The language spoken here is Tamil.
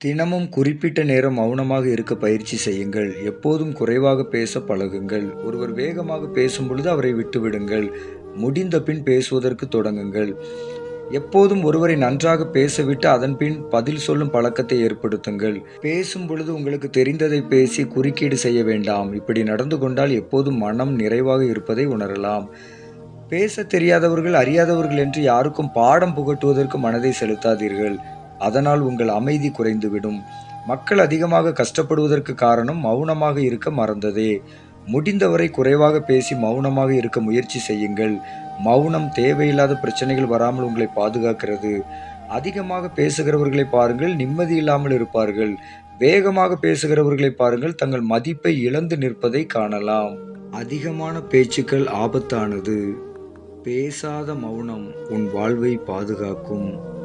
தினமும் குறிப்பிட்ட நேரம் மௌனமாக இருக்க பயிற்சி செய்யுங்கள். எப்போதும் குறைவாக பேச பழகுங்கள். ஒருவர் வேகமாக பேசும்பொழுது அவரை விட்டுவிடுங்கள். முடிந்த பின் பேசுவதற்கு தொடங்குங்கள். எப்போதும் ஒருவரை நன்றாக பேசவிட்டு அதன்பின் பதில் சொல்லும் பழக்கத்தை ஏற்படுத்துங்கள். பேசும் பொழுது உங்களுக்கு தெரிந்ததை பேசி குறுக்கீடு செய்ய வேண்டாம். இப்படி நடந்து கொண்டால் எப்போதும் மனம் நிறைவாக இருப்பதை உணரலாம். பேசத் தெரியாதவர்கள், அறியாதவர்கள் என்று யாருக்கும் பாடம் புகட்டுவதற்கு மனதை செலுத்தாதீர்கள். அதனால் உங்கள் அமைதி குறைந்துவிடும். மக்கள் அதிகமாக கஷ்டப்படுவதற்கு காரணம் மௌனமாக இருக்க மறந்ததே. முடிந்தவரை குறைவாக பேசி மௌனமாக இருக்க முயற்சி செய்யுங்கள். மௌனம் தேவையில்லாத பிரச்சனைகள் வராமல் உங்களை பாதுகாக்கிறது. அதிகமாக பேசுகிறவர்களை பாருங்கள், நிம்மதி இல்லாமல் இருப்பார்கள். வேகமாக பேசுகிறவர்களை பாருங்கள், தங்கள் மதிப்பை இழந்து நிற்பதை காணலாம். அதிகமான பேச்சுக்கள் ஆபத்தானது. பேசாத மௌனம் உன் வாழ்வை பாதுகாக்கும்.